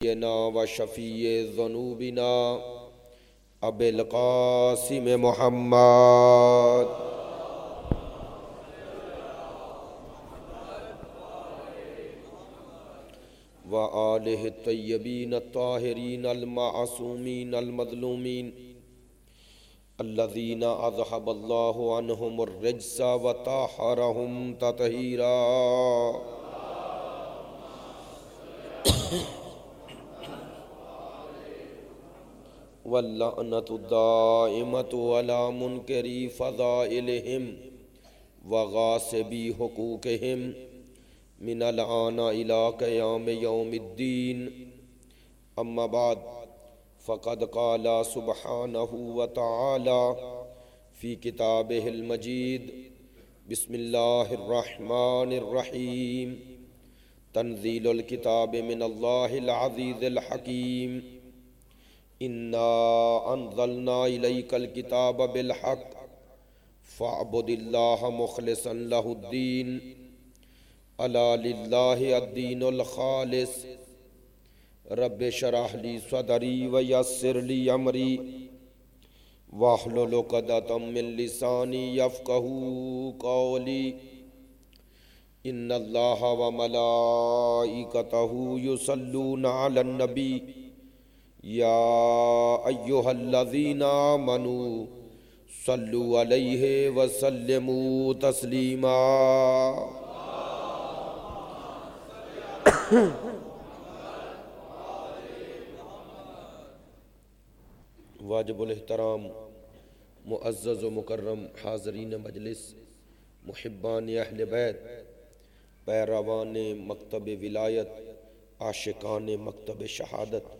نبینا و شفیع ذنوبنا ابی القاسم محمد و آلہ الطیبین الطاہرین المعصومین المظلومین الذین اذھب اللہ عنہم الرجس و طہرہم تطہیرا واللعنۃ الدائمۃ علی منکری فضائلہم وغاصبی حقوقہم من الآن الی قیام یوم الدین اما بعد فقد قال سبحانہ وتعالی فی کتابہ المجید بسم اللہ الرحمن الرحیم تنزیل الکتاب من اللہ العزیز الحکیم انا انزلنا الیک الکتاب بالحق فاعبد اللہ مخلصا لہ الدین الا للہ الدین الخالص رب اشرح لی صدری ویسر لی امری واحلل عقدۃ من لسانی یفقہوا قولی ان اللہ وملائکتہ یصلون علی النبی یا ایہا الذین آمنوا صلوا علیہ وسلموا تسلیما واجب الاحترام معزز و مکرم حاضرین مجلس محبان اہل بیت پیروان مکتب ولایت عاشقان مکتب شہادت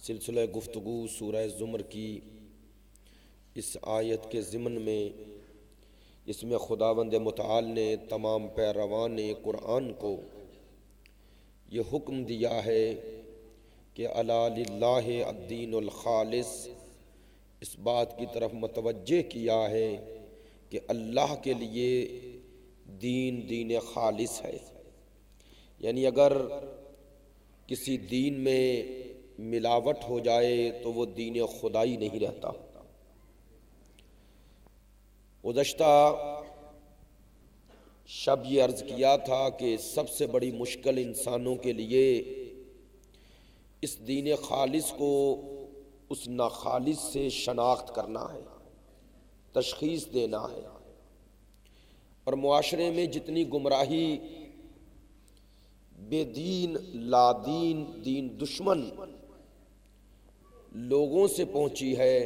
سلسلہ گفتگو سورہ زمر کی اس آیت کے ضمن میں اس میں خداوند متعال نے تمام پیروان قرآن کو یہ حکم دیا ہے کہ الا للہ الدین الخالص، اس بات کی طرف متوجہ کیا ہے کہ اللہ کے لیے دین خالص ہے. یعنی اگر کسی دین میں ملاوٹ ہو جائے تو وہ دین خدائی نہیں رہتا. گزشتہ شب یہ عرض کیا تھا کہ سب سے بڑی مشکل انسانوں کے لیے اس دین خالص کو اس ناخالص سے شناخت کرنا ہے، تشخیص دینا ہے. اور معاشرے میں جتنی گمراہی بے دین لا دین دین دشمن لوگوں سے پہنچی ہے،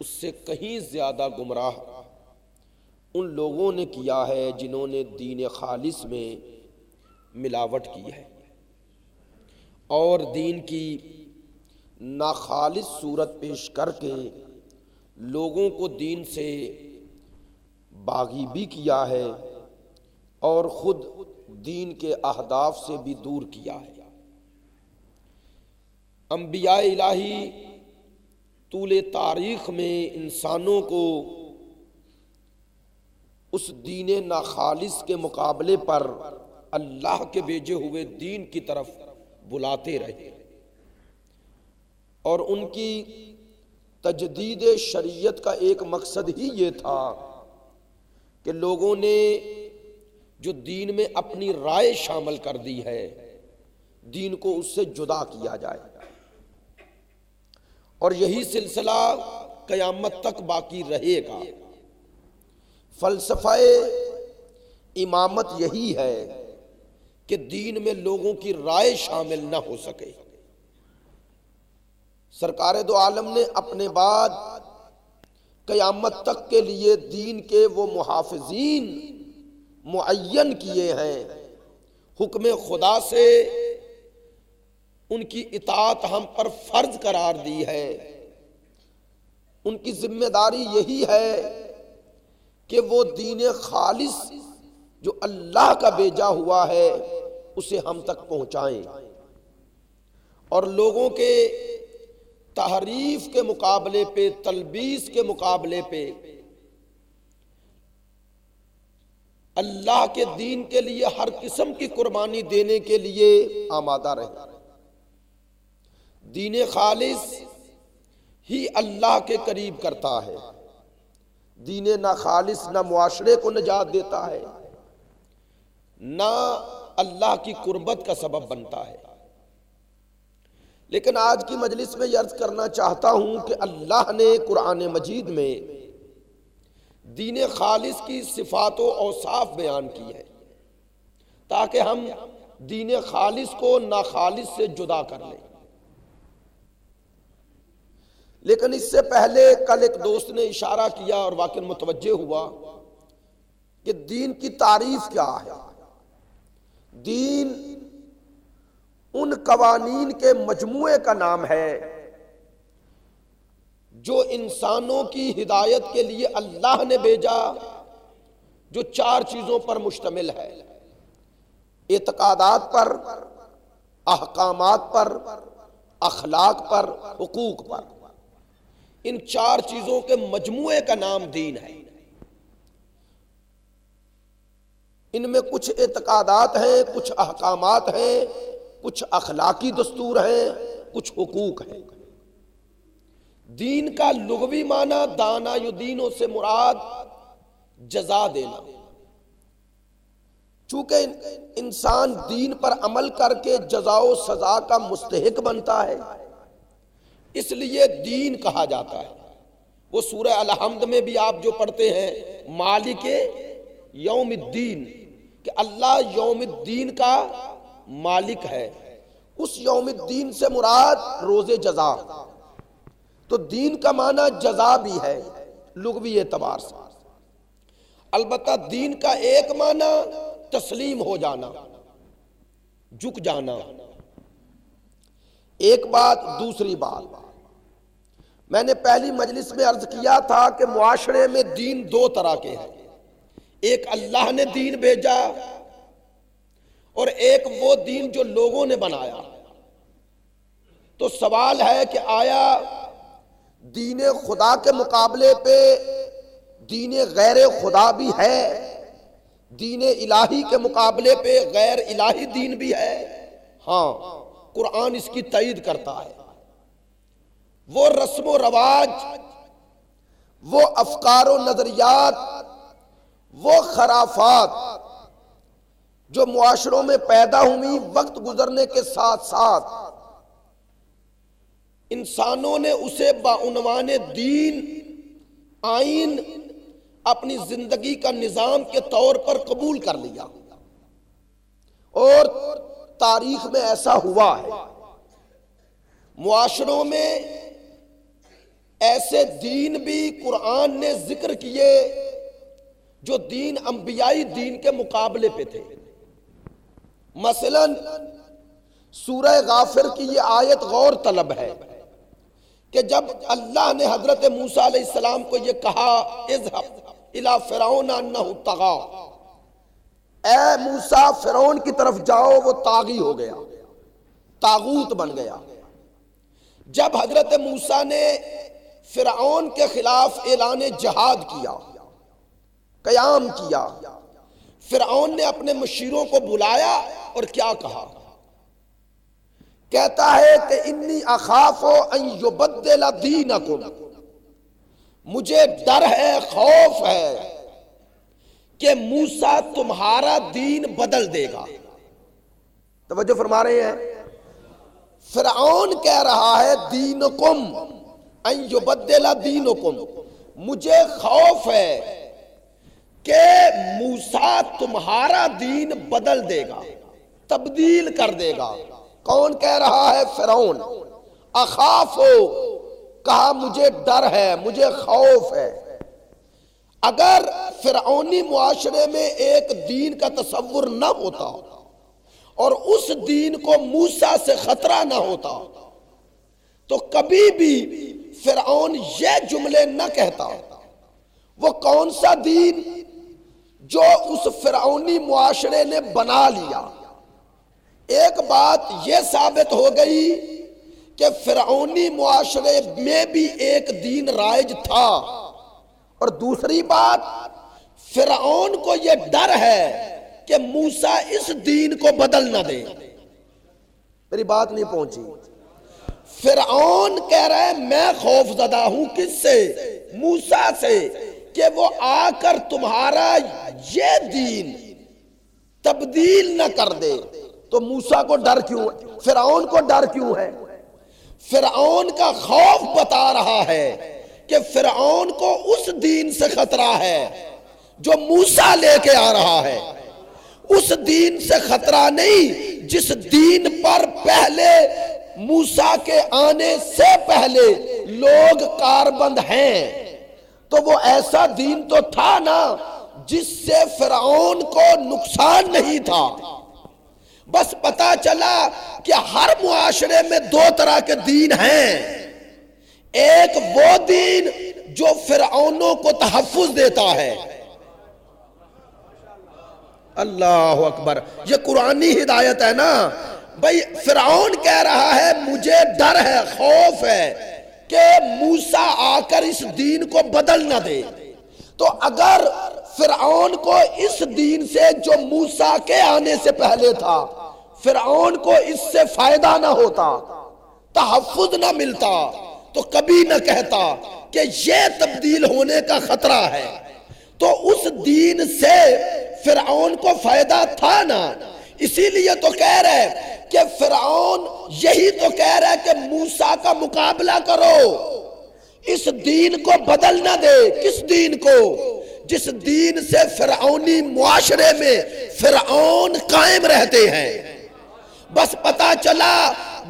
اس سے کہیں زیادہ گمراہ ان لوگوں نے کیا ہے جنہوں نے دین خالص میں ملاوٹ کی ہے اور دین کی ناخالص صورت پیش کر کے لوگوں کو دین سے باغی بھی کیا ہے اور خود دین کے اہداف سے بھی دور کیا ہے. انبیاء الہی طول تاریخ میں انسانوں کو اس دین ناخالص کے مقابلے پر اللہ کے بھیجے ہوئے دین کی طرف بلاتے رہے اور ان کی تجدید شریعت کا ایک مقصد ہی یہ تھا کہ لوگوں نے جو دین میں اپنی رائے شامل کر دی ہے دین کو اس سے جدا کیا جائے. اور یہی سلسلہ قیامت تک باقی رہے گا. فلسفہ امامت یہی ہے کہ دین میں لوگوں کی رائے شامل نہ ہو سکے. سرکار دو عالم نے اپنے بعد قیامت تک کے لیے دین کے وہ محافظین معین کیے ہیں. حکم خدا سے ان کی اطاعت ہم پر فرض قرار دی ہے. ان کی ذمہ داری یہی ہے کہ وہ دین خالص جو اللہ کا بھیجا ہوا ہے اسے ہم تک پہنچائیں اور لوگوں کے تحریف کے مقابلے پہ، تلبیس کے مقابلے پہ اللہ کے دین کے لیے ہر قسم کی قربانی دینے کے لیے آمادہ رہے. دین خالص ہی اللہ کے قریب کرتا ہے، دین نہ خالص نہ معاشرے کو نجات دیتا ہے، نہ اللہ کی قربت کا سبب بنتا ہے۔ لیکن آج کی مجلس میں یہ عرض کرنا چاہتا ہوں کہ اللہ نے قرآن مجید میں دین خالص کی صفات و اوصاف بیان کی ہے تاکہ ہم دین خالص کو ناخالص سے جدا کر لیں۔ لیکن اس سے پہلے کل ایک دوست نے اشارہ کیا اور واقعی متوجہ ہوا کہ دین کی تعریف کیا ہے۔ دین ان قوانین کے مجموعے کا نام ہے جو انسانوں کی ہدایت کے لیے اللہ نے بھیجا، جو 4 چیزوں پر مشتمل ہے: اعتقادات پر، احکامات پر، اخلاق پر، حقوق پر۔ ان 4 چیزوں کے مجموعے کا نام دین ہے۔ ان میں کچھ اعتقادات ہیں، کچھ احکامات ہیں، کچھ اخلاقی دستور ہیں، کچھ حقوق ہیں۔ دین کا لغوی معنی دانا یدینوں سے مراد جزا دینا۔ چونکہ انسان دین پر عمل کر کے جزا و سزا کا مستحق بنتا ہے، اس لیے دین کہا جاتا ہے۔ وہ سورہ الحمد میں بھی آپ جو پڑھتے ہیں مالک یوم الدین، کہ اللہ یوم الدین کا مالک ہے، اس یوم الدین سے مراد روز جزا۔ تو دین کا معنی جزا بھی ہے لغوی اعتبار سے۔ البتہ دین کا ایک معنی تسلیم ہو جانا، جھک جانا، ایک بات۔ دوسری بات، میں نے پہلی مجلس میں عرض کیا تھا کہ معاشرے میں دین 2 طرح کے ہیں، ایک اللہ نے دین بھیجا اور ایک وہ دین جو لوگوں نے بنایا۔ تو سوال ہے کہ آیا دین خدا کے مقابلے پہ دین غیر خدا بھی ہے؟ دین الہی کے مقابلے پہ غیر الہی دین بھی ہے؟ ہاں، قرآن اس کی تائید کرتا ہے۔ وہ رسم و رواج، وہ افکار و نظریات، وہ خرافات جو معاشروں میں پیدا ہوئی، وقت گزرنے کے ساتھ ساتھ انسانوں نے اسے بعنوان دین، آئین، اپنی زندگی کا نظام کے طور پر قبول کر لیا، اور تاریخ میں ایسا ہوا ہے۔ معاشروں میں ایسے دین بھی قرآن نے ذکر کیے جو دین انبیائی دین کے مقابلے پہ تھے۔ مثلا سورہ غافر کی یہ آیت غور طلب ہے کہ جب اللہ نے حضرت موسیٰ علیہ السلام کو یہ کہا اذهب الی فرعون انہ طغی، اے موسیٰ فرعون کی طرف جاؤ، وہ طاغی ہو گیا، طاغوت بن گیا۔ جب حضرت موسیٰ نے فرعون کے خلاف اعلان جہاد کیا، قیام کیا، فرعون نے اپنے مشیروں کو بلایا اور کیا کہا؟ کہتا ہے کہ انی اخاف ان یبدل دینکم، مجھے ڈر ہے، خوف ہے کہ موسیٰ تمہارا دین بدل دے گا۔ توجہ فرما رہے ہیں؟ فرعون کہہ رہا ہے دینکم ان یبدل دینکم، مجھے خوف ہے کہ موسیٰ تمہارا دین بدل دے گا، تبدیل کر دے گا۔ کون کہہ رہا ہے؟ فرعون۔ اخافو، کہا مجھے ڈر ہے، مجھے خوف ہے۔ اگر فرعونی معاشرے میں ایک دین کا تصور نہ ہوتا اور اس دین کو موسیٰ سے خطرہ نہ ہوتا تو کبھی بھی فرعون یہ جملے نہ کہتا۔ وہ کون سا دین جو اس فرعونی معاشرے نے بنا لیا؟ ایک بات یہ ثابت ہو گئی کہ فرعونی معاشرے میں بھی ایک دین رائج تھا، اور دوسری بات فرعون کو یہ ڈر ہے کہ موسیٰ اس دین کو بدل نہ دے۔ میری بات نہیں پہنچی۔ فرعون کہہ رہا ہے میں خوف زدہ ہوں کس سے؟ موسیٰ سے، کہ وہ آ کر تمہارا یہ دین تبدیل نہ کر دے۔ تو موسیٰ کو ڈر کیوں ہے؟ فرعون کو ڈر کیوں ہے؟ فرعون کا خوف بتا رہا ہے کہ فرعون کو اس دین سے خطرہ ہے جو موسیٰ لے کے آ رہا ہے، اس دین سے خطرہ نہیں جس دین پر پہلے موسیٰ کے آنے سے پہلے لوگ کاربند ہیں۔ تو وہ ایسا دین تو تھا نا جس سے فرعون کو نقصان نہیں تھا۔ بس پتا چلا کہ ہر معاشرے میں دو طرح کے دین ہیں، ایک وہ دین جو فرعونوں کو تحفظ دیتا ہے، اللہ اکبر، یہ قرآنی ہدایت ہے نا بھئی۔ فرعون کہہ رہا ہے مجھے ڈر ہے، خوف ہے کہ موسیٰ آ کر اس دین کو بدل نہ دے۔ تو اگر فرعون کو اس دین سے جو موسیٰ کے آنے سے پہلے تھا، فرعون کو اس سے فائدہ نہ ہوتا، تحفظ نہ ملتا، تو کبھی نہ کہتا کہ یہ تبدیل ہونے کا خطرہ ہے۔ تو اس دین سے فرعون کو فائدہ تھا نا، اسی لیے تو کہہ رہے کہ فرعون یہی تو کہہ رہا ہے کہ موسیٰ کا مقابلہ کرو، اس دین کو بدل نہ دے۔ کس دین کو؟ جس دین سے فرعونی معاشرے میں فرعون قائم رہتے ہیں۔ بس پتا چلا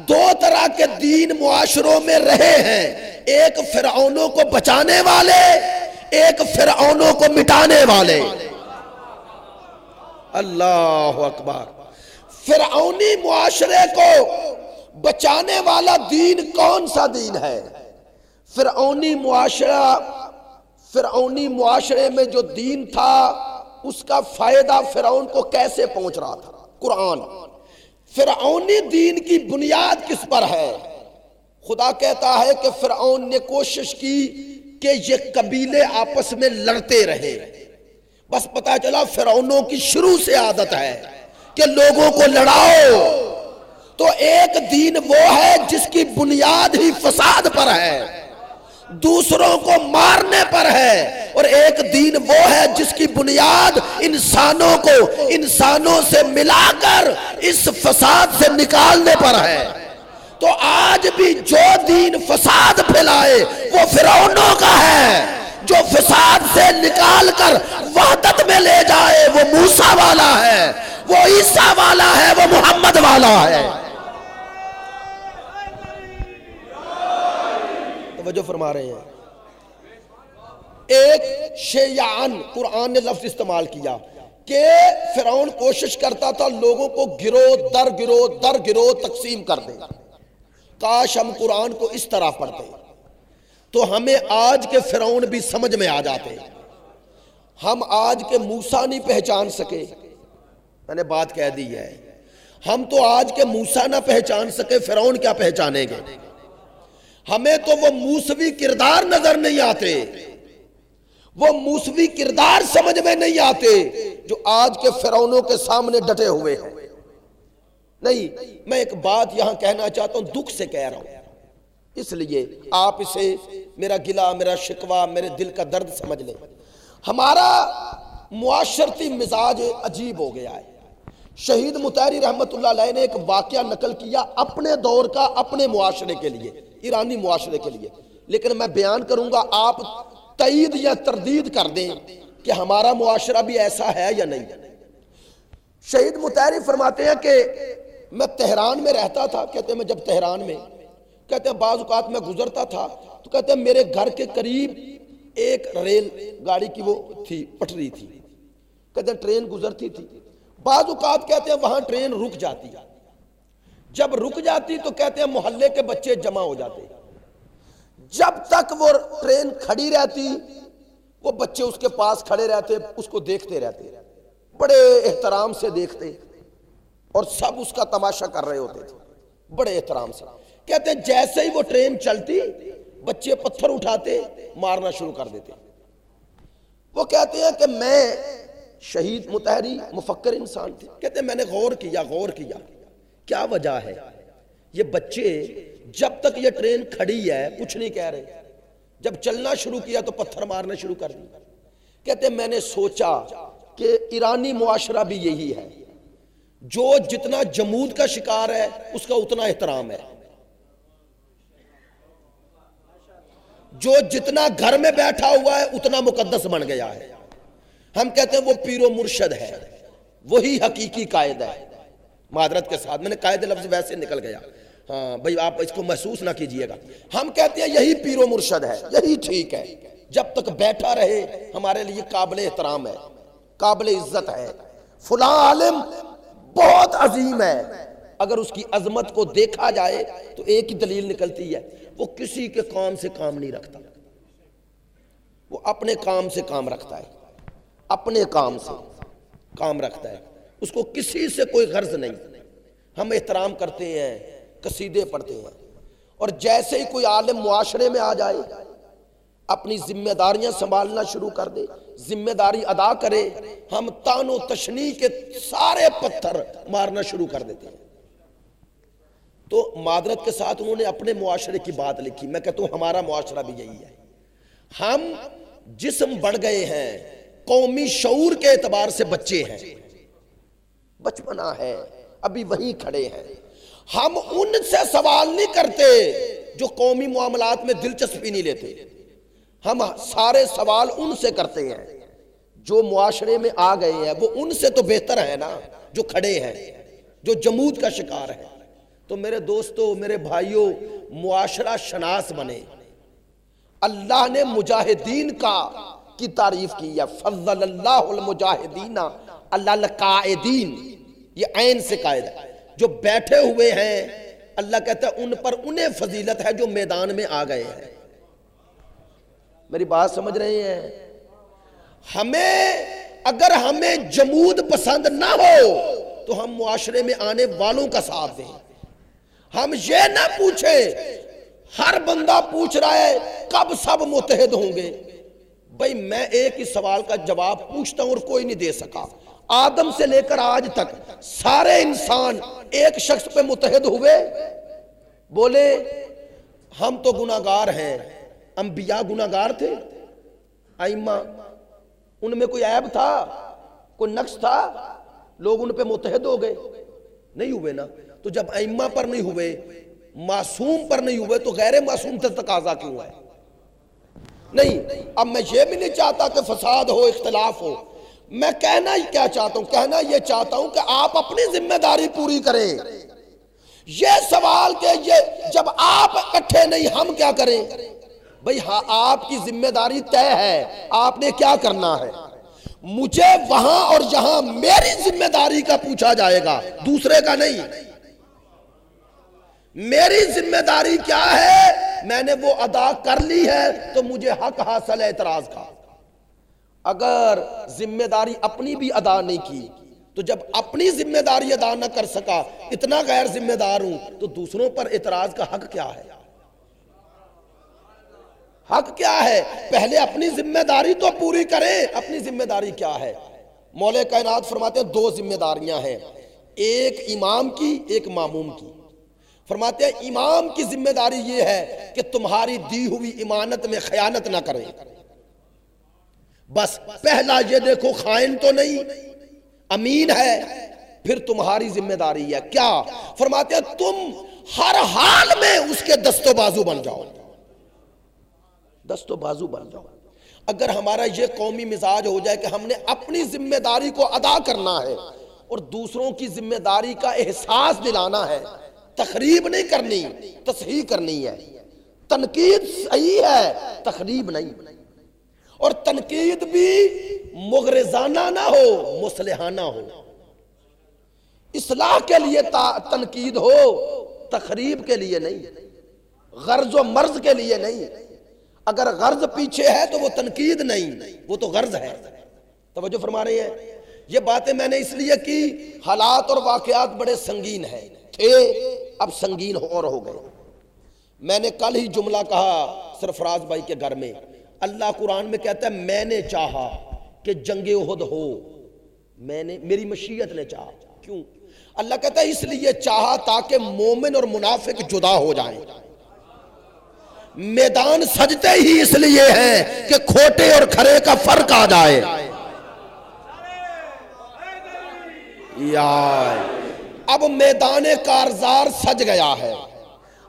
دو طرح کے دین معاشروں میں رہے ہیں، ایک فرعونوں کو بچانے والے، ایک فرعونوں کو مٹانے والے۔ اللہ اکبر۔ فرعونی معاشرے کو بچانے والا دین کون سا دین ہے؟ فرعونی معاشرے میں جو دین تھا اس کا فائدہ فرعون کو کیسے پہنچ رہا تھا؟ قرآن۔ فرعونی دین کی بنیاد کس پر ہے؟ خدا کہتا ہے کہ فرعون نے کوشش کی کہ یہ قبیلے آپس میں لڑتے رہے۔ بس پتا چلا فرعونوں کی شروع سے عادت ہے کہ لوگوں کو لڑاؤ۔ تو ایک دین وہ ہے جس کی بنیاد ہی فساد پر ہے، دوسروں کو مارنے پر ہے، اور ایک دین وہ ہے جس کی بنیاد انسانوں کو انسانوں سے ملا کر اس فساد سے نکالنے پر ہے۔ تو آج بھی جو دین فساد پھیلائے وہ فرعونوں کا ہے، جو فساد سے نکال کر وحدت میں لے جائے وہ موسیٰ والا ہے، وہ عیسیٰ والا ہے، وہ محمد والا ہے۔ توجہ فرما رہے ہیں۔ ایک شیعان قرآن نے لفظ استعمال کیا کہ فرعون کوشش کرتا تھا لوگوں کو گروہ در گروہ تقسیم کر دے۔ کاش ہم قرآن کو اس طرح پڑھتے تو ہمیں آج کے فرعون بھی سمجھ میں آ جاتے۔ ہم آج کے موسیٰ نہیں پہچان سکے، میں نے بات کہہ دی ہے، ہم تو آج کے موسیٰ نہ پہچان سکے، فرعون کیا پہچانیں گے؟ ہمیں تو وہ موسوی کردار نظر نہیں آتے، وہ موسوی کردار سمجھ میں نہیں آتے جو آج کے فرعونوں کے سامنے ڈٹے ہوئے ہیں۔ نہیں، میں ایک بات یہاں کہنا چاہتا ہوں، دکھ سے کہہ رہا ہوں، اس لیے آپ اسے میرا گلہ، میرا شکوہ، میرے دل کا درد سمجھ لیں۔ ہمارا معاشرتی مزاج عجیب ہو گیا ہے۔ شہید مطہری رحمت اللہ علیہ نے ایک واقعہ نقل کیا اپنے دور کا، اپنے معاشرے کے لیے، ایرانی معاشرے کے لیے، لیکن میں بیان کروں گا، آپ تائید یا تردید کر دیں کہ ہمارا معاشرہ بھی ایسا ہے یا نہیں۔ شہید مطہری فرماتے ہیں کہ میں تہران میں رہتا تھا، کہتے ہیں میں جب تہران میں، کہتے ہیں بعض اوقات میں گزرتا تھا تو کہتے ہیں میرے گھر کے قریب ایک ریل گاڑی کی وہ تھی، پٹری تھی، کہتے ہیں ٹرین گزرتی تھی، بعض اوقات کہتے ہیں وہاں ٹرین رک جاتی، جب رک جاتی تو کہتے ہیں محلے کے بچے جمع ہو جاتے، جب تک وہ ٹرین کھڑی رہتی وہ بچے اس کے پاس کھڑے رہتے، اس کو دیکھتے رہتے، بڑے احترام سے دیکھتے، اور سب اس کا تماشا کر رہے ہوتے تھے بڑے احترام سے۔ کہتے ہیں جیسے ہی وہ ٹرین چلتی بچے پتھر اٹھاتے مارنا شروع کر دیتے۔ وہ کہتے ہیں کہ میں شہید مطہری مفکر انسان تھے، کہتے ہیں میں نے غور کیا کیا وجہ ہے؟ یہ بچے جب تک یہ ٹرین کھڑی ہے کچھ نہیں کہہ رہے، جب چلنا شروع کیا تو پتھر مارنا شروع کر دی۔ کہتے میں نے سوچا کہ ایرانی معاشرہ بھی یہی ہے، جو جتنا جمود کا شکار ہے اس کا اتنا احترام ہے، جو جتنا گھر میں بیٹھا ہوا ہے اتنا مقدس بن گیا ہے۔ ہم کہتے ہیں وہ پیر و مرشد ہے، وہی حقیقی قائد ہے۔ معذرت کے ساتھ میں نے قائد لفظ ویسے نکل گیا، ہاں بھئی آپ اس کو محسوس نہ کیجئے گا۔ ہم کہتے ہیں یہی پیر و مرشد ہے، یہی ٹھیک ہے، جب تک بیٹھا رہے ہمارے لیے قابل احترام ہے، قابل عزت ہے۔ فلاں عالم بہت عظیم ہے، اگر اس کی عظمت کو دیکھا جائے تو ایک ہی دلیل نکلتی ہے، وہ کسی کے کام سے کام نہیں رکھتا، وہ اپنے کام سے کام رکھتا ہے، اپنے کام سے کام رکھتا ہے، اس کو کسی سے کوئی غرض نہیں۔ ہم احترام کرتے ہیں، قصیدے پڑھتے ہیں، اور جیسے ہی کوئی عالم معاشرے میں آ جائے اپنی ذمہ داریاں سنبھالنا شروع کر دے، ذمہ داری ادا کرے، ہم تان و تشنیع کے سارے پتھر مارنا شروع کر دیتے ہیں۔ تو معذرت کے ساتھ انہوں نے اپنے معاشرے کی بات لکھی، میں کہتا ہوں ہمارا معاشرہ بھی یہی ہے۔ ہم جسم بڑھ گئے ہیں، قومی شعور کے اعتبار سے بچے ہیں، بچپنا ہے، ابھی وہیں کھڑے ہیں۔ ہم ان سے سوال نہیں کرتے جو قومی معاملات میں دلچسپی نہیں لیتے، ہم سارے سوال ان سے کرتے ہیں جو معاشرے میں آ گئے ہیں، وہ ان سے تو بہتر ہے نا جو کھڑے ہیں، جو جمود کا شکار ہے۔ تو میرے دوستو، میرے بھائیوں، معاشرہ شناس بنے۔ اللہ نے مجاہدین کی تعریف کی ہے، فضل اللہ المجاہدین علی القاعدین، یہ عین سے قائد ہے، جو بیٹھے ہوئے ہیں اللہ کہتا ہے ان پر انہیں فضیلت ہے جو میدان میں آ گئے ہیں۔ میری بات سمجھ رہے ہیں؟ اگر ہمیں جمود پسند نہ ہو تو ہم معاشرے میں آنے والوں کا ساتھ دیں۔ ہم یہ نہ پوچھیں، ہر بندہ پوچھ رہا ہے کب سب متحد ہوں گے۔ بھئی میں ایک ہی سوال کا جواب پوچھتا ہوں اور کوئی نہیں دے سکا۔ آدم سے لے کر آج تک سارے انسان ایک شخص پہ متحد ہوئے؟ بولے ہم تو گناہگار ہیں۔ انبیاء گناہگار تھے؟ ائمہ ان میں کوئی عیب تھا، کوئی نقص تھا؟ لوگ ان پہ متحد ہو گئے؟ نہیں ہوئے نا۔ تو جب ائمہ پر نہیں ہوئے، معصوم پر نہیں ہوئے، تو غیر معصوم سے تقاضا کیوں ہے؟ نہیں، اب میں یہ بھی نہیں چاہتا کہ فساد ہو، اختلاف ہو۔ میں کہنا ہی کیا چاہتا ہوں؟ کہنا یہ چاہتا ہوں کہ آپ اپنی ذمہ داری پوری کریں۔ یہ سوال کہ یہ جب آپ اکٹھے نہیں ہم کیا کریں؟ بھئی ہاں آپ کی ذمہ داری طے ہے، آپ نے کیا کرنا ہے۔ مجھے وہاں اور یہاں میری ذمہ داری کا پوچھا جائے گا، دوسرے کا نہیں۔ میری ذمہ داری کیا ہے؟ میں نے وہ ادا کر لی ہے تو مجھے حق حاصل ہے اعتراض کا۔ اگر ذمہ داری اپنی بھی ادا نہیں کی تو جب اپنی ذمہ داری ادا نہ کر سکا، اتنا غیر ذمہ دار ہوں، تو دوسروں پر اعتراض کا حق کیا ہے؟ حق کیا ہے؟ پہلے اپنی ذمہ داری تو پوری کریں۔ اپنی ذمہ داری کیا ہے؟ مولا کائنات فرماتے ہیں دو ذمہ داریاں ہیں، ایک امام کی، ایک ماموم کی۔ فرماتے ہیں امام کی ذمہ داری یہ ہے کہ تمہاری دی ہوئی امانت میں خیانت نہ کرے۔ بس پہلا یہ دیکھو خائن تو نہیں، امین ہے، پھر تمہاری ذمہ داری ہے کیا؟ فرماتے ہیں تم ہر حال میں اس کے دست و بازو بن جاؤ، دست و بازو بن جاؤ۔ اگر ہمارا یہ قومی مزاج ہو جائے کہ ہم نے اپنی ذمہ داری کو ادا کرنا ہے اور دوسروں کی ذمہ داری کا احساس دلانا ہے، تخریب نہیں کرنی، تصحیح کرنی ہے۔ تنقید صحیح ہے، تخریب نہیں، اور تنقید بھی مغرضانہ نہ ہو، مصلحانہ ہو۔ اصلاح کے لیے تنقید ہو، تخریب کے لیے نہیں، غرض و مرض کے لیے نہیں۔ اگر غرض پیچھے ہے تو وہ تنقید نہیں، وہ تو غرض ہے۔ توجہ فرما رہے ہیں؟ یہ باتیں میں نے اس لیے کی، حالات اور واقعات بڑے سنگین ہیں، تھے اب سنگین اور ہو گئے۔ میں نے کل ہی جملہ کہا سرفراز بھائی کے گھر میں، اللہ قرآن میں کہتا ہے میں نے چاہا کہ جنگ احد ہو، میری مشیت نے چاہا۔ کیوں؟ اللہ کہتا ہے اس لیے چاہا تاکہ مومن اور منافق جدا ہو جائیں. میدان سجدے ہی اس لیے ہیں کہ کھوٹے اور کھرے کا فرق آ جائے. اب میدان کارزار سج گیا ہے.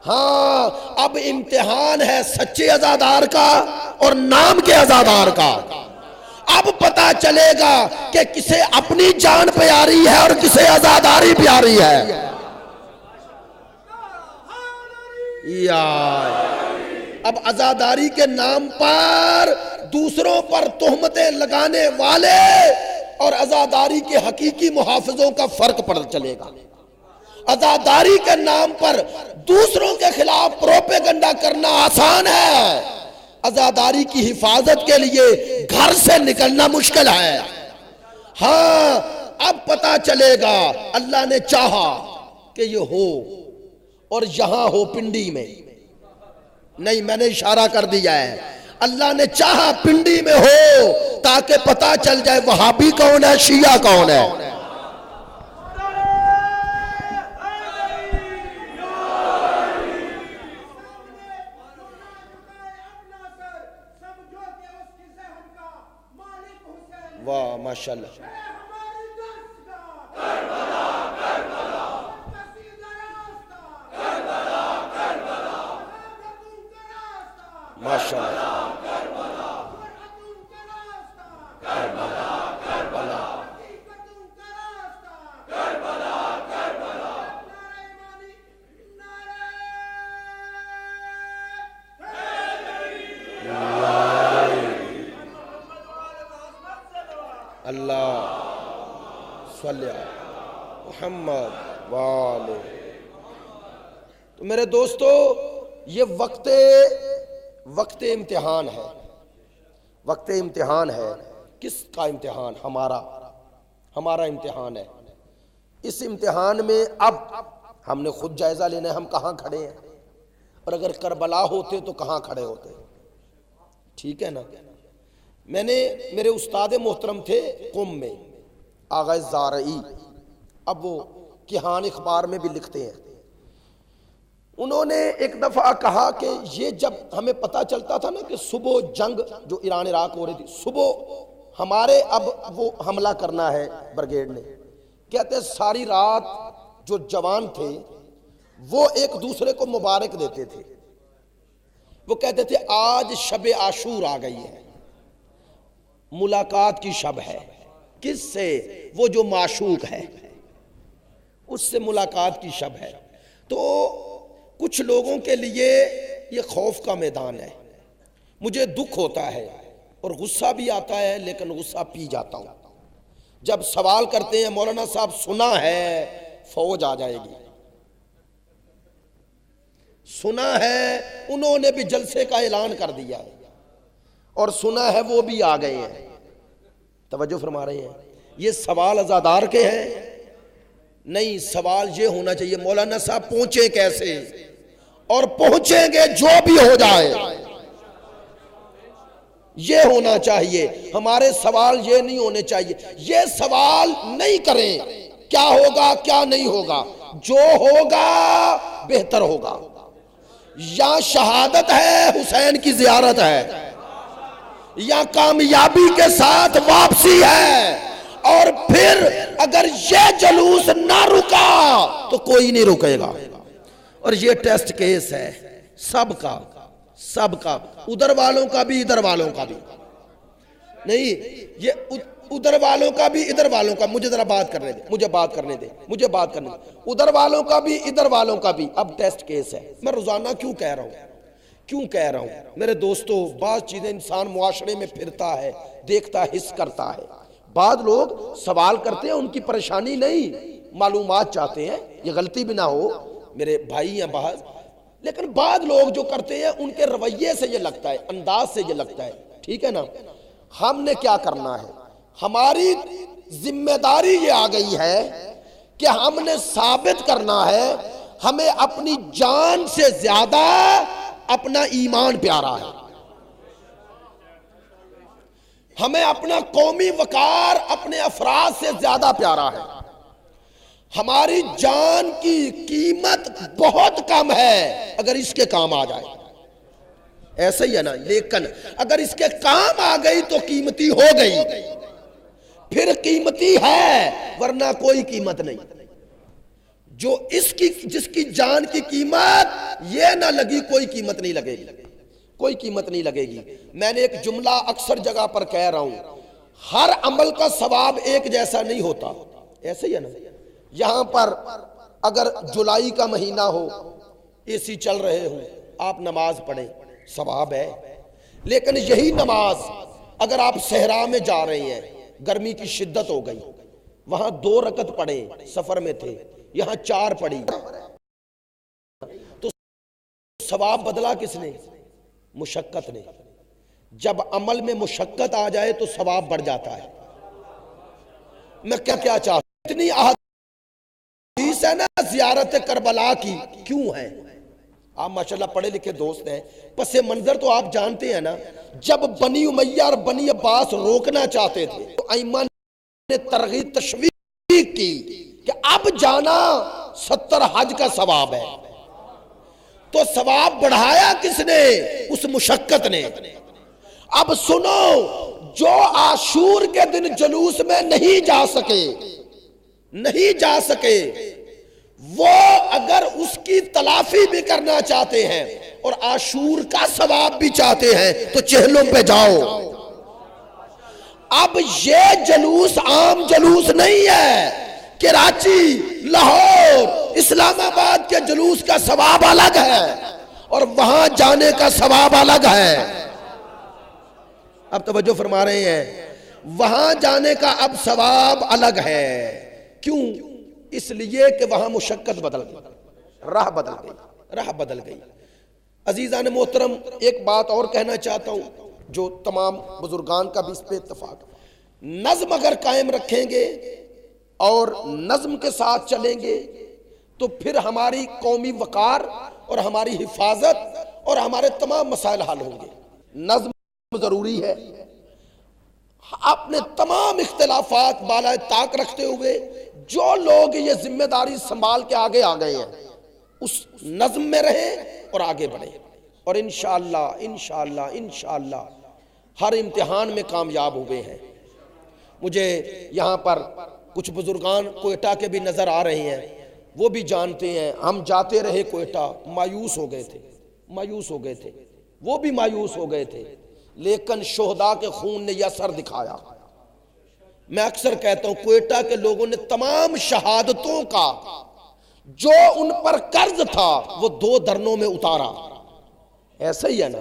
ہاں اب امتحان ہے سچے عزادار کا اور نام کے عزادار کا. اب پتا چلے گا کہ کسے اپنی جان پیاری ہے اور کسے عزاداری پیاری ہے. اب عزاداری کے نام پر دوسروں پر تہمتیں لگانے والے اور عزاداری کے حقیقی محافظوں کا فرق پتہ چلے گا. عزاداری کے نام پر دوسروں کے خلاف پروپیگنڈا کرنا آسان ہے، عزاداری کی حفاظت کے لیے گھر سے نکلنا مشکل ہے. ہاں اب پتا چلے گا اللہ نے چاہا کہ یہ ہو اور یہاں ہو پنڈی میں نہیں، میں نے اشارہ کر دیا ہے. اللہ نے چاہا پنڈی میں ہو تاکہ پتا چل جائے وہابی کون ہے شیعہ کون ہے. واہ ماشاءاللہ. ماشاءاللہ. اللہ صلی اللہ محمد والے. تو میرے دوستو یہ وقت امتحان ہے. وقت امتحان ہے. کس کا امتحان؟ ہمارا امتحان ہے. اس امتحان میں اب ہم نے خود جائزہ لینا ہے ہم کہاں کھڑے ہیں، اور اگر کربلا ہوتے تو کہاں کھڑے ہوتے. ٹھیک ہے نا. میرے استاد محترم تھے قم میں آغا زارعی، اب وہ کہان اخبار میں بھی لکھتے ہیں. انہوں نے ایک دفعہ کہا کہ یہ جب ہمیں پتہ چلتا تھا نا کہ صبح جنگ جو ایران عراق ہو رہی تھی، صبح ہمارے اب وہ حملہ کرنا ہے برگیڈ نے، کہتے ساری رات جو جوان تھے وہ ایک دوسرے کو مبارک دیتے تھے. وہ کہتے تھے آج شب عاشور آ گئی ہے، ملاقات کی شب ہے. کس سے؟ وہ جو معشوق ہے اس سے ملاقات کی شب ہے. تو کچھ لوگوں کے لیے یہ خوف کا میدان ہے. مجھے دکھ ہوتا ہے اور غصہ بھی آتا ہے، لیکن غصہ پی جاتا ہوں. جب سوال کرتے ہیں مولانا صاحب سنا ہے فوج آ جائے گی، سنا ہے انہوں نے بھی جلسے کا اعلان کر دیا ہے، اور سنا ہے وہ بھی آ گئے ہیں. توجہ فرما رہے ہیں؟ یہ سوال عزادار کے ہیں؟ نہیں، سوال یہ ہونا چاہیے مولانا صاحب پہنچے کیسے، اور پہنچیں گے جو بھی ہو جائے، یہ ہونا چاہیے. ہمارے سوال یہ نہیں ہونے چاہیے. یہ سوال نہیں کریں کیا ہوگا کیا نہیں ہوگا، جو ہوگا بہتر ہوگا. یا شہادت ہے حسین کی زیارت ہے، یا کامیابی کے ساتھ واپسی ہے. اور پھر اگر یہ جلوس نہ رکا تو کوئی نہیں رکے گا. اور یہ ٹیسٹ کیس ہے سب کا، ادھر والوں کا بھی ادھر والوں کا بھی. نہیں، یہ ادھر والوں کا بھی ادھر والوں کا. مجھے ذرا بات کرنے دے. ادھر والوں کا بھی ادھر والوں کا بھی. اب ٹیسٹ کیس ہے. میں روزانہ کیوں کہہ رہا ہوں میرے دوستو، بعض چیزیں انسان معاشرے میں پھرتا ہے، دیکھتا ہے، حس کرتا ہے. بعض لوگ سوال کرتے ہیں ان کی پریشانی نہیں، معلومات چاہتے ہیں، یہ غلطی بھی نہ ہو میرے بھائی ہیں بعض. لیکن بعض لوگ جو کرتے ہیں ان کے رویے سے یہ لگتا ہے، انداز سے یہ لگتا ہے. ٹھیک ہے نا. ہم نے کیا کرنا ہے؟ ہماری ذمہ داری یہ آ گئی ہے کہ ہم نے ثابت کرنا ہے ہمیں اپنی جان سے زیادہ اپنا ایمان پیارا ہے. ہمیں اپنا قومی وقار اپنے افراد سے زیادہ پیارا ہے. ہماری جان کی قیمت بہت کم ہے اگر اس کے کام آ جائے، ایسا ہی ہے نا، لیکن اگر اس کے کام آ گئی تو قیمتی ہو گئی، پھر قیمتی ہے، ورنہ کوئی قیمت نہیں۔ جو جس کی جان کی قیمت یہ نہ لگی، کوئی قیمت نہیں لگے گی، کوئی قیمت نہیں لگے گی۔ میں نے ایک جملہ اکثر جگہ پر کہہ رہا ہوں، ہر عمل کا ثواب ایک جیسا نہیں ہوتا، ایسے ہی ہے نا۔ یہاں پر اگر جولائی کا مہینہ ہو، اے سی چل رہے ہوں، آپ نماز پڑھیں، ثواب ہے۔ لیکن یہی نماز اگر آپ صحرا میں جا رہے ہیں، گرمی کی شدت ہو گئی، وہاں 2 رکعت پڑھیں، سفر میں تھے، یہاں 4 پڑھی، تو ثواب بدلا کس نے؟ مشقت نے۔ جب عمل میں مشقت آ جائے تو ثواب بڑھ جاتا ہے۔ میں کیا چاہتا ہوں، اتنی احادیث ہے نا زیارت کربلا کی، کیوں ہے؟ آپ ماشاءاللہ پڑھے لکھے دوست ہیں، پس منظر تو آپ جانتے ہیں نا۔ جب بنی امیہ اور بنی عباس روکنا چاہتے تھے تو ائمہ نے ترغیب تشویق کی کہ اب جانا 70 حج کا ثواب ہے۔ تو ثواب بڑھایا کس نے؟ اس مشقت نے۔ اب سنو، جو عاشور کے دن جلوس میں نہیں جا سکے وہ اگر اس کی تلافی بھی کرنا چاہتے ہیں اور عاشور کا ثواب بھی چاہتے ہیں تو چہلوں پہ جاؤ۔ اب یہ جلوس عام جلوس نہیں ہے۔ کراچی، لاہور، اسلام آباد کے جلوس کا ثواب الگ ہے اور وہاں جانے کا ثواب الگ ہے۔ اب توجہ فرما رہے ہیں، وہاں جانے کا اب ثواب الگ ہے۔ کیوں؟ اس لیے کہ وہاں مشقت بدل گئی، راہ بدل گئی۔ عزیزان محترم، ایک بات اور کہنا چاہتا ہوں جو تمام بزرگان کا بھی اس پہ اتفاق، نظم اگر قائم رکھیں گے اور نظم کے ساتھ چلیں گے تو پھر ہماری قومی وقار اور ہماری حفاظت اور ہمارے تمام مسائل حل ہوں گے۔ نظم ضروری ہے۔ اپنے تمام اختلافات بالائے طاق رکھتے ہوئے جو لوگ یہ ذمہ داری سنبھال کے آگے آ گئے ہیں اس نظم میں رہیں اور آگے بڑھیں، اور انشاءاللہ ہر امتحان میں کامیاب ہوئے ہیں۔ مجھے یہاں پر کچھ بزرگان کوئٹہ کے بھی نظر آ رہے ہیں، وہ بھی جانتے ہیں ہم جاتے رہے کوئٹہ، مایوس ہو گئے تھے، وہ بھی مایوس ہو گئے تھے، لیکن شہداء کے خون نے یہ اثر دکھایا۔ میں اکثر کہتا ہوں کوئٹہ کے لوگوں نے تمام شہادتوں کا جو ان پر قرض تھا وہ 2 درنوں میں اتارا، ایسا ہی ہے نا۔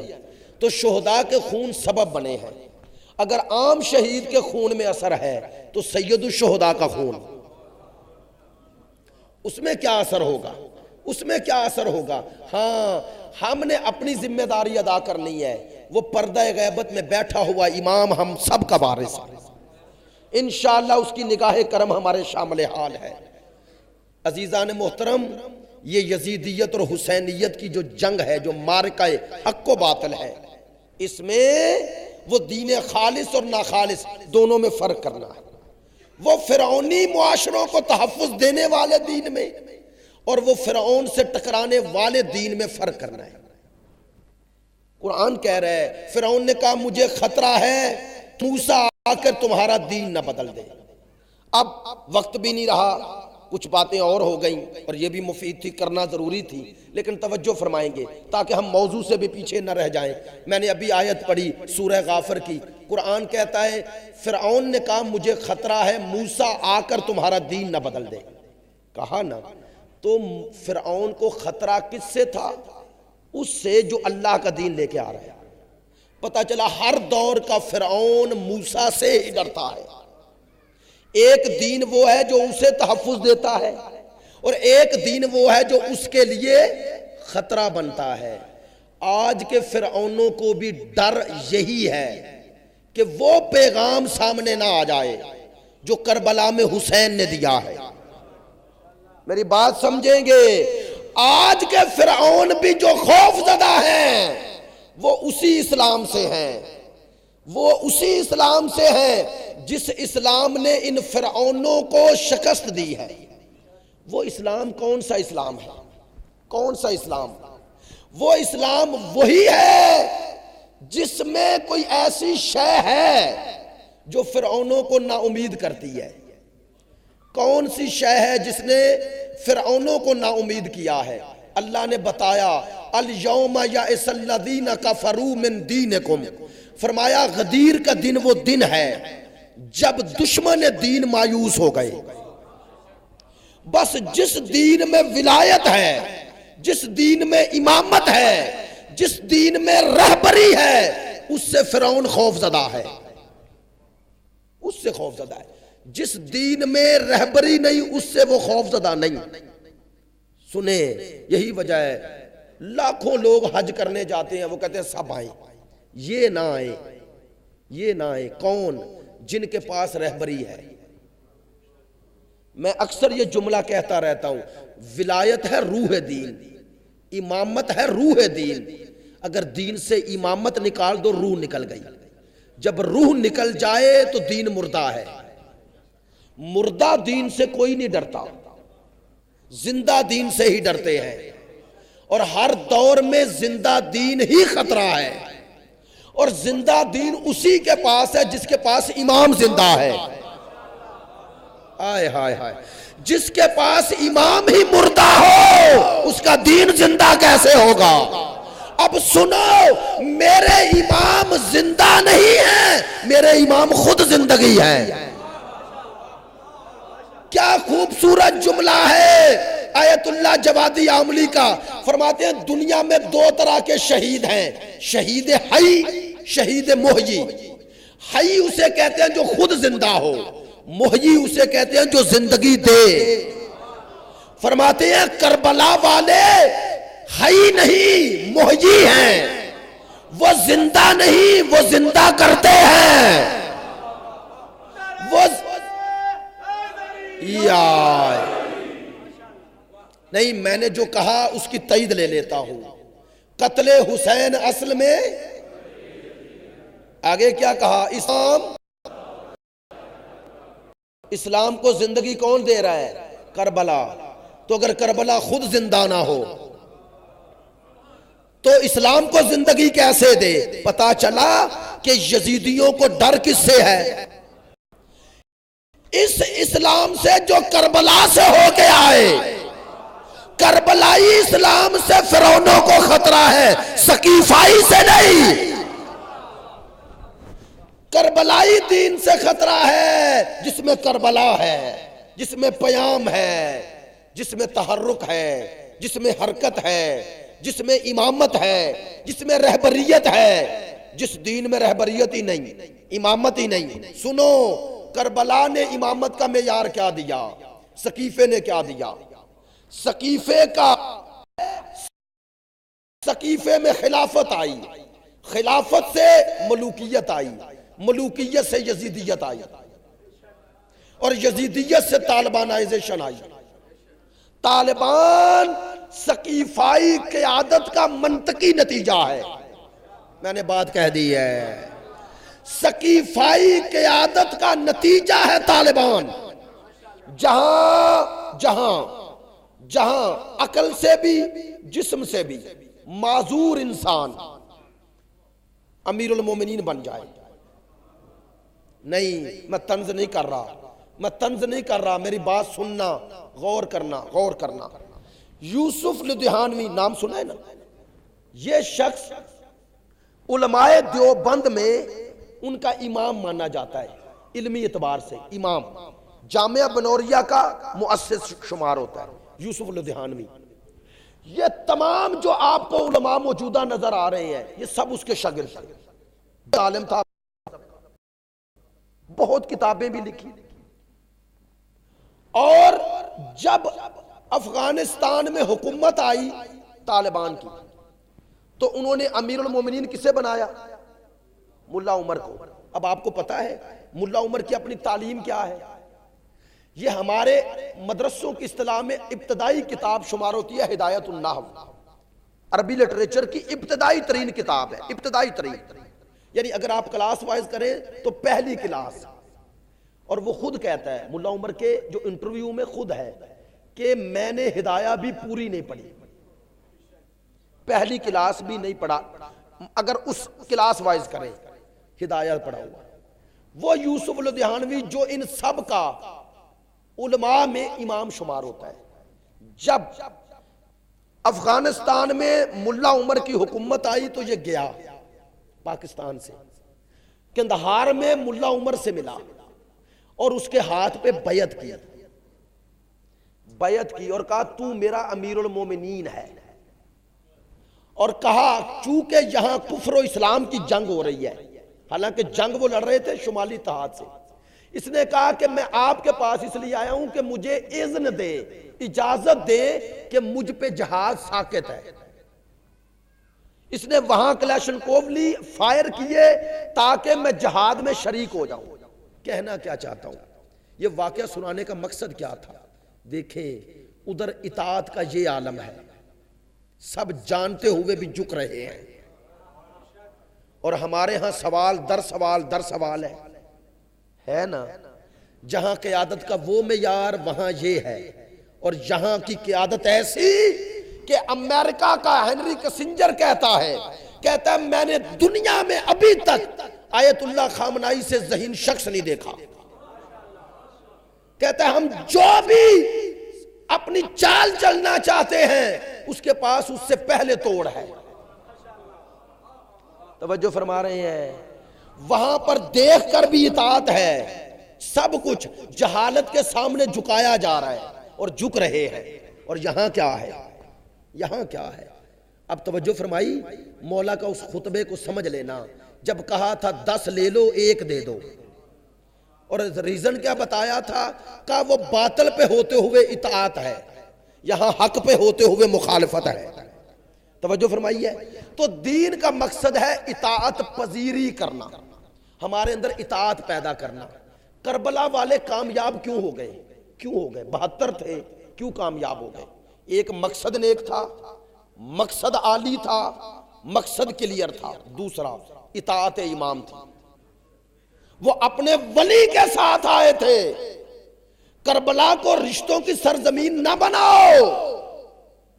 تو شہداء کے خون سبب بنے ہیں۔ اگر عام شہید کے خون میں اثر ہے تو سید الشہداء کا خون، اس میں کیا اثر ہوگا؟ ہاں، ہم نے اپنی ذمہ داری ادا کرنی ہے۔ وہ پردہ غیبت میں بیٹھا ہوا امام ہم سب کا وارث ہے، انشاءاللہ اس کی نگاہ کرم ہمارے شامل حال ہے۔ عزیزان محترم، یہ یزیدیت اور حسینیت کی جو جنگ ہے، جو معرکہ حق و باطل ہے، اس میں وہ دین خالص اور ناخالص دونوں میں فرق کرنا ہے۔ وہ فرعونی معاشروں کو تحفظ دینے والے دین میں اور وہ فرعون سے ٹکرانے والے دین میں فرق کرنا ہے۔ قرآن کہہ رہا ہے، فرعون نے کہا مجھے خطرہ ہے موسیٰ آ کر تمہارا دین نہ بدل دے۔ اب وقت بھی نہیں رہا، کچھ باتیں اور ہو گئیں اور یہ بھی مفید تھی، کرنا ضروری تھی، لیکن توجہ فرمائیں گے تاکہ ہم موضوع سے بھی پیچھے نہ رہ جائیں۔ میں نے ابھی آیت پڑھی سورہ غافر کی، قرآن کہتا ہے فرعون نے کہا مجھے خطرہ ہے موسیٰ آ کر تمہارا دین نہ بدل دے، کہا نا۔ تو فرعون کو خطرہ کس سے تھا؟ اس سے جو اللہ کا دین لے کے آ رہا ہے۔ پتہ چلا ہر دور کا فرعون موسیٰ سے ہی ڈرتا ہے۔ ایک دین وہ ہے جو اسے تحفظ دیتا ہے اور ایک دین وہ ہے جو اس کے لیے خطرہ بنتا ہے۔ آج کے فرعونوں کو بھی ڈر یہی ہے کہ وہ پیغام سامنے نہ آ جائے جو کربلا میں حسین نے دیا ہے۔ میری بات سمجھیں گے؟ آج کے فرعون بھی جو خوف زدہ ہیں وہ اسی اسلام سے ہیں، وہ اسی اسلام سے ہیں جس اسلام نے ان فرعونوں کو شکست دی ہے۔ وہ اسلام کون سا اسلام ہے؟ کون سا اسلام؟ وہ اسلام وہی ہے جس میں کوئی ایسی شے ہے جو فرعونوں کو نا امید کرتی ہے۔ کون سی شے ہے جس نے فرعونوں کو نا امید کیا ہے؟ اللہ نے بتایا الیوم یئس الذین کفروا من دینکم، فرمایا غدیر کا دن وہ دن ہے جب دشمن دین مایوس ہو گئے۔ بس جس دین میں ولایت ہے، جس دین میں امامت ہے، جس دین میں رہبری ہے، اس سے فرعون خوف زدہ ہے، اس سے خوف زدہ ہے۔ جس دین میں رہبری نہیں اس سے وہ خوف زدہ نہیں۔ سنیں، یہی وجہ ہے لاکھوں لوگ حج کرنے جاتے ہیں، وہ کہتے ہیں سب آئیں، یہ نہ آئیں، یہ نہ آئیں۔ کون؟ جن کے پاس رہبری ہے۔ میں اکثر یہ جملہ کہتا رہتا ہوں، ولایت ہے روح دین، امامت ہے روح دین۔ اگر دین سے امامت نکال دو روح نکل گئی۔ جب روح نکل جائے تو دین مردہ ہے۔ مردہ دین سے کوئی نہیں ڈرتا، زندہ دین سے ہی ڈرتے ہیں، اور ہر دور میں زندہ دین ہی خطرہ ہے، اور زندہ دین اسی کے پاس ہے جس کے پاس امام زندہ ہے۔ آئے ہائے ہائے، جس کے پاس امام ہی مردہ ہو اس کا دین زندہ کیسے ہوگا؟ اب سنو، میرے امام زندہ نہیں ہے، میرے امام خود زندگی ہے۔ کیا خوبصورت جملہ ہے آیت اللہ جوادی عاملی کا، فرماتے ہیں دنیا میں دو طرح کے شہید ہیں، شہید حی، شہید محیی۔ حی اسے کہتے ہیں جو خود زندہ ہو، محیی اسے کہتے ہیں جو زندگی دے۔ فرماتے ہیں کربلا والے حی نہیں محیی ہیں، وہ زندہ نہیں، وہ زندہ کرتے ہیں۔ وہ نہیں، میں نے جو کہا اس کی تائید لے لیتا ہوں۔ قتل حسین اصل میں آگے کیا کہا؟ اسلام کو زندگی کون دے رہا ہے؟ کربلا۔ تو اگر کربلا خود زندہ نہ ہو تو اسلام کو زندگی کیسے دے؟ پتا چلا کہ یزیدیوں کو ڈر کس سے ہے؟ اس اسلام سے جو کربلا سے ہو کے آئے۔ کربلائی اسلام سے فرعونوں کو خطرہ ہے، سقیفائی سے نہیں۔ کربلائی دین سے خطرہ ہے جس میں کربلا ہے، جس میں پیام ہے، جس میں تحرک ہے، جس میں حرکت ہے، جس میں امامت ہے، جس میں رہبریت ہے۔ جس دین میں رہبریت ہی نہیں، امامت ہی نہیں۔ سنو، کربلا نے امامت کا معیار کیا دیا، سقیفے نے کیا دیا؟ سقیفے میں خلافت آئی، خلافت سے ملوکیت آئی، ملوکیت سے یزیدیت آئی، اور یزیدیت سے طالبانائزیشن آئی۔ طالبان سقیفائی قیادت کا منطقی نتیجہ ہے۔ میں نے بات کہہ دی ہے، سقیفائی قیادت کا نتیجہ ہے طالبان۔ جہاں عقل سے بھی جسم سے بھی معذور انسان امیر المومنین بن جائے۔ نہیں، میں طنز نہیں کر رہا، میری بات سننا، غور کرنا۔ یوسف لدھیانوی نام سنا ہے نا؟ یہ شخص علماء دیوبند میں ان کا امام مانا جاتا ہے، علمی اعتبار سے امام، جامعہ بنوریہ کا مؤسس شمار ہوتا ہے یوسف لدھیانوی۔ یہ تمام جو آپ کو علماء موجودہ نظر آ رہے ہیں یہ سب اس کے شاگرد تھے۔ عالم تھا، بہت کتابیں بھی لکھی، اور جب افغانستان میں حکومت آئی طالبان کی تو انہوں نے امیر المومنین کسے بنایا؟ ملا عمر کو۔ اب آپ کو پتا ہے ملا عمر کی اپنی تعلیم کیا ہے؟ یہ ہمارے مدرسوں کی اصطلاح میں ابتدائی کتاب شمار ہوتی ہے ہدایت النحو، عربی لٹریچر کی ابتدائی ترین کتاب ہے، ابتدائی ترین، یعنی اگر آپ کلاس وائز کریں تو پہلی کلاس۔ اور وہ خود کہتا ہے، ملا عمر کے جو انٹرویو میں خود ہے کہ میں نے ہدایہ بھی پوری نہیں پڑھی، پہلی کلاس بھی نہیں پڑھا، اگر اس کلاس وائز کریں ہدایہ پڑھا ہوا، وہ یوسف لدھیانوی جو ان سب کا علماء میں امام شمار ہوتا ہے. جب افغانستان میں ملا عمر کی حکومت آئی تو یہ گیا پاکستان سے، کندہار میں ملا عمر سے ملا اور اس کے ہاتھ پہ بیعت کی اور کہا تو میرا امیر المومنین ہے، اور کہا چونکہ یہاں کفر و اسلام کی جنگ ہو رہی ہے، حالانکہ جنگ وہ لڑ رہے تھے شمالی اتحاد سے، اس نے کہا کہ میں آپ کے پاس اس لیے آیا ہوں کہ مجھے اذن دے، اجازت دے کہ مجھ پہ جہاد ساکت ہے. اس نے وہاں کلاشنکوف لی، فائر کیے تاکہ میں جہاد میں شریک ہو جاؤں. کہنا کیا چاہتا ہوں، یہ واقعہ سنانے کا مقصد کیا تھا؟ دیکھیں ادھر اطاعت کا یہ عالم ہے، سب جانتے ہوئے بھی جھک رہے ہیں، اور ہمارے ہاں سوال در سوال ہے نا. جہاں قیادت کا وہ معیار وہاں یہ ہے، اور یہاں کی قیادت ایسی کہ امریکہ کا ہنری کسنجر کہتا ہے میں نے دنیا میں ابھی تک آیت اللہ خامنائی سے ذہین شخص نہیں دیکھا. کہتا ہے ہم جو بھی اپنی چال چلنا چاہتے ہیں اس کے پاس اس سے پہلے توڑ ہے. توجہ فرما رہے ہیں، وہاں پر دیکھ کر بھی اطاعت ہے، سب کچھ جہالت کے سامنے جھکایا جا رہا ہے اور جھک رہے ہیں. اور یہاں کیا ہے؟ اب توجہ فرمائی، مولا کا اس خطبے کو سمجھ لینا. جب کہا تھا 10 لے لو 1 دے دو، اور ریزن کیا بتایا تھا؟ کہ وہ باطل پہ ہوتے ہوئے اطاعت ہے، یہاں حق پہ ہوتے ہوئے مخالفت ہے. توجہ فرمائی ہے. تو دین کا مقصد ہے اطاعت پذیری کرنا، ہمارے اندر اطاعت پیدا کرنا. کربلا والے کامیاب کیوں ہو گئے؟ 72 تھے، کیوں کامیاب ہو گئے؟ ایک مقصد نیک تھا، مقصد عالی تھا، مقصد کلیئر تھا. دوسرا اطاعت امام تھی. وہ اپنے ولی کے ساتھ آئے تھے. کربلا کو رشتوں کی سرزمین نہ بناؤ.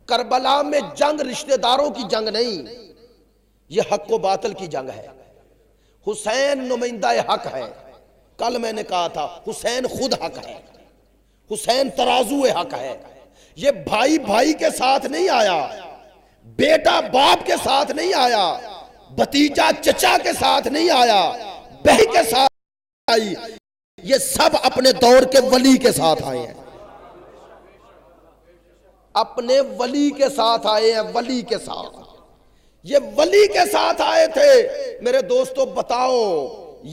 کربلا میں جنگ رشتہ داروں کی جنگ نہیں، یہ حق و باطل کی جنگ ہے. حسین نمائندہ حق ہے. کل میں نے کہا تھا حسین خود حق ہے، حسین ترازو حق ہے. یہ بھائی بھائی کے ساتھ نہیں آیا، بیٹا باپ کے ساتھ نہیں آیا، بھتیجا چچا کے ساتھ نہیں آیا، بہن کے ساتھ آئی. یہ سب اپنے دور کے ولی کے ساتھ آئے ہیں، اپنے ولی کے ساتھ آئے ہیں. ولی کے ساتھ، یہ ولی کے ساتھ آئے تھے. میرے دوستو بتاؤ،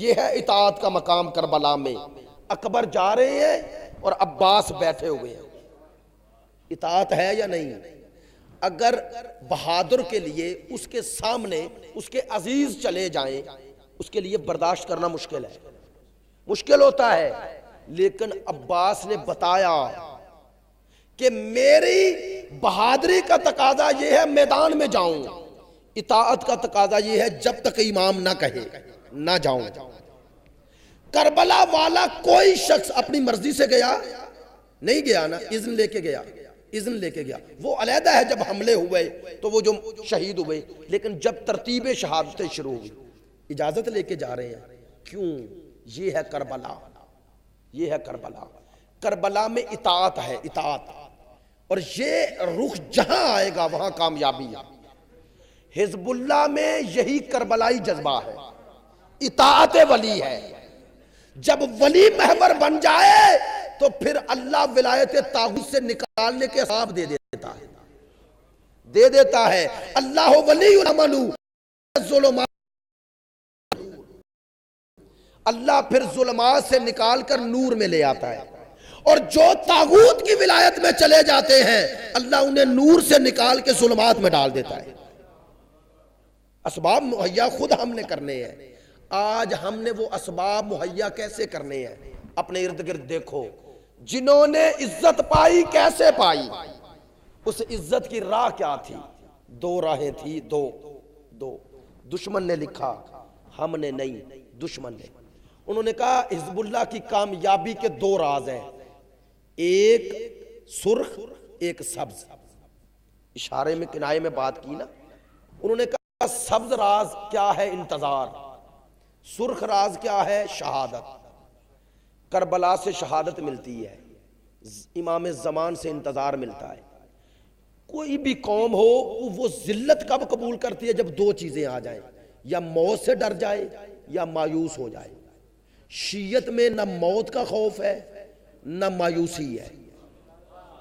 یہ ہے اطاعت کا مقام کربلا میں. اکبر جا رہے ہیں اور عباس بیٹھے ہوئے ہیں. اطاعت ہے یا نہیں؟ اگر بہادر کے لیے اس کے سامنے اس کے عزیز چلے جائیں، اس کے لیے برداشت کرنا مشکل ہوتا ہے. لیکن عباس نے بتایا کہ میری بہادری کا تقاضا یہ ہے میدان میں جاؤں، اطاعت کا تقاضا یہ ہے جب تک امام نہ کہے نہ جاؤں. کربلا والا کوئی شخص اپنی مرضی سے گیا نہیں، گیا نا، اذن لے کے گیا. وہ علیحدہ ہے جب حملے ہوئے تو وہ جو شہید ہوئے، لیکن جب ترتیب شہادتیں شروع ہوئی اجازت لے کے جا رہے ہیں. کیوں؟ یہ ہے کربلا. کربلا میں اطاعت ہے، اطاعت. اور یہ رخ جہاں آئے گا وہاں کامیابی ہے. حزب اللہ میں یہی کربلائی جذبہ ہے، اطاعت ولی ہے. جب ولی محور بن جائے تو پھر اللہ ولایت طاغوت سے نکالنے کے حساب دے دیتا ہے. اللہ ولی الظلمات، اللہ پھر ظلمات سے نکال کر نور میں لے آتا ہے. اور جو طاغوت کی ولایت میں چلے جاتے ہیں اللہ انہیں نور سے نکال کے ظلمات میں ڈال دیتا ہے. اسباب مہیا خود ہم نے کرنے ہیں. آج ہم نے وہ اسباب مہیا کیسے کرنے ہیں؟ اپنے ارد گرد دیکھو، جنہوں نے عزت پائی کیسے پائی؟ اس عزت کی راہ کیا تھی؟ 2 راہیں تھی. دو دشمن نے لکھا، ہم نے نہیں، دشمن نے. انہوں نے کہا حزب اللہ کی کامیابی کے 2 راز ہیں. ایک سرخ ایک سبز. اشارے میں کنائے میں بات کی نا. انہوں نے کہا سبز راز کیا ہے؟ انتظار. سرخ راز کیا ہے؟ شہادت. کربلا سے شہادت ملتی ہے، امام زمان سے انتظار ملتا ہے. کوئی بھی قوم ہو وہ ذلت کب قبول کرتی ہے؟ جب دو چیزیں آ جائیں، یا موت سے ڈر جائے یا مایوس ہو جائے. شیعت میں نہ موت کا خوف ہے نہ مایوسی ہے.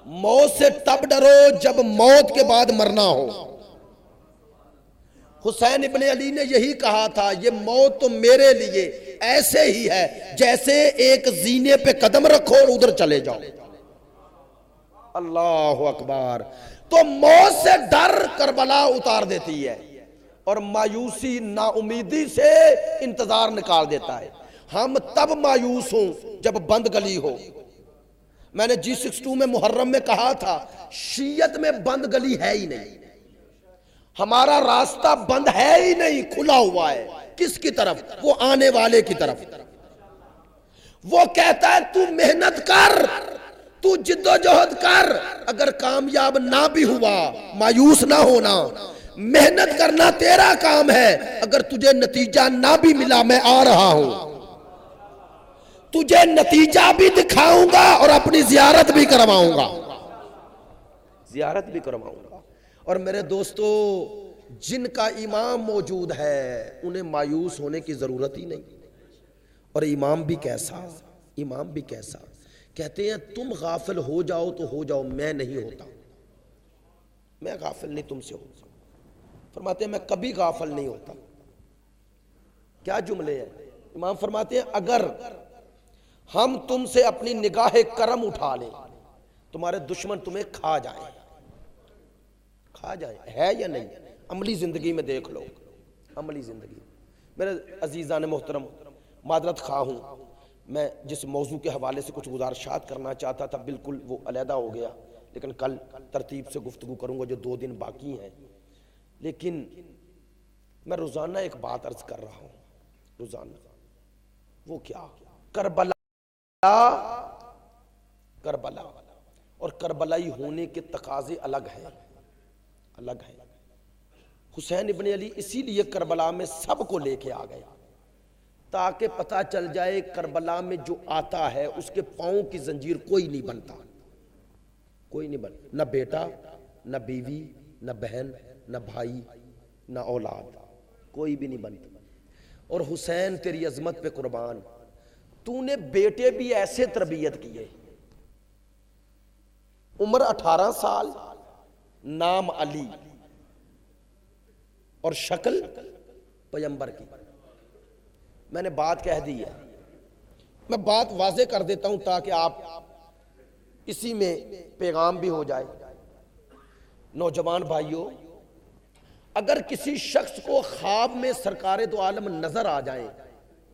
موت سے تب ڈرو جب موت کے بعد مرنا ہو. حسین ابن علی نے یہی کہا تھا، یہ موت تو میرے لیے ایسے ہی ہے جیسے ایک زینے پہ قدم رکھو اور ادھر چلے جاؤ. اللہ اکبر. تو موت سے ڈر کربلا اتار دیتی ہے، اور مایوسی نا امیدی سے انتظار نکال دیتا ہے. ہم تب مایوس ہوں جب بند گلی ہو. میں نے G62 میں محرم میں کہا تھا، شیعت میں بند گلی ہے ہی نہیں. ہمارا راستہ بند ہے ہی نہیں، کھلا ہوا ہے. کس کی طرف؟ وہ آنے والے کی طرف. وہ کہتا ہے تو محنت کر، تو جد و جہد کر، اگر کامیاب نہ بھی ہوا مایوس نہ ہونا. محنت کرنا تیرا کام ہے، اگر تجھے نتیجہ نہ بھی ملا میں آ رہا ہوں، تجھے نتیجہ بھی دکھاؤں گا اور اپنی زیارت بھی کرواؤں گا. زیارت بھی کرواؤں گا. اور میرے دوستو، جن کا امام موجود ہے انہیں مایوس ہونے کی ضرورت ہی نہیں. اور امام بھی کیسا، امام بھی کیسا. کہتے ہیں تم غافل ہو جاؤ تو ہو جاؤ، میں نہیں ہوتا. میں غافل نہیں تم سے ہوتا. فرماتے ہیں میں کبھی غافل نہیں ہوتا. کیا جملے ہیں. امام فرماتے ہیں اگر ہم تم سے اپنی نگاہ کرم اٹھا لیں، تمہارے دشمن تمہیں کھا جائیں. کھا جائیں ہے یا نہیں؟ عملی زندگی میں دیکھ لو. عملی زندگی. میرے عزیزان محترم، معذرت خواہ ہوں، میں جس موضوع کے حوالے سے کچھ گزارشات کرنا چاہتا تھا بالکل وہ علیحدہ ہو گیا، لیکن کل ترتیب سے گفتگو کروں گا جو 2 دن باقی ہیں. لیکن میں روزانہ ایک بات عرض کر رہا ہوں، روزانہ. وہ کیا؟ کربلا. کربلا اور کربلائی ہونے کے تقاضے الگ ہیں، الگ ہیں. حسین ابن علی اسی لیے کربلا میں سب کو لے کے آ گئے تاکہ پتہ چل جائے کربلا میں جو آتا ہے اس کے پاؤں کی زنجیر کوئی نہیں بنتا. کوئی نہیں بنتا. نہ بیٹا، نہ بیوی، نہ بہن، نہ بھائی، نہ اولاد، کوئی بھی نہیں بنتا. اور حسین تیری عظمت پہ قربان، تو نے بیٹے بھی ایسے تربیت کیے. عمر 18 سال، نام علی، اور شکل پیغمبر کی. میں نے بات کہہ دی ہے، میں بات واضح کر دیتا ہوں تاکہ آپ اسی میں پیغام بھی ہو جائے. نوجوان بھائیوں، اگر کسی شخص کو خواب میں سرکار دو عالم نظر آ جائیں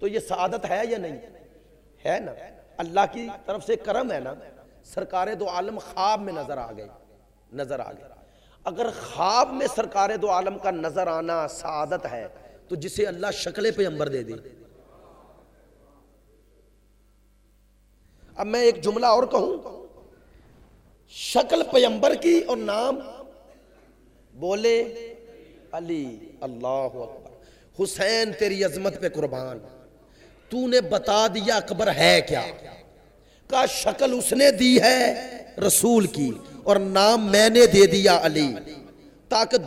تو یہ سعادت ہے یا نہیں ہے؟ نا اللہ کی طرف سے کرم ہے نا. سرکار دو عالم خواب میں نظر آ گئے، نظر آ گئے. اگر خواب میں سرکار دو عالم کا نظر آنا سعادت ہے تو جسے اللہ شکل پیغمبر دے دے. اب میں ایک جملہ اور کہوں، شکل پیغمبر کی اور نام بولے علی. اللہ اکبر. حسین تیری عظمت پہ قربان، تو نے بتا دیا اکبر ہے کیا. کا شکل اس نے دی ہے رسول کی اور نام میں نے دے دیا علی، تاکہ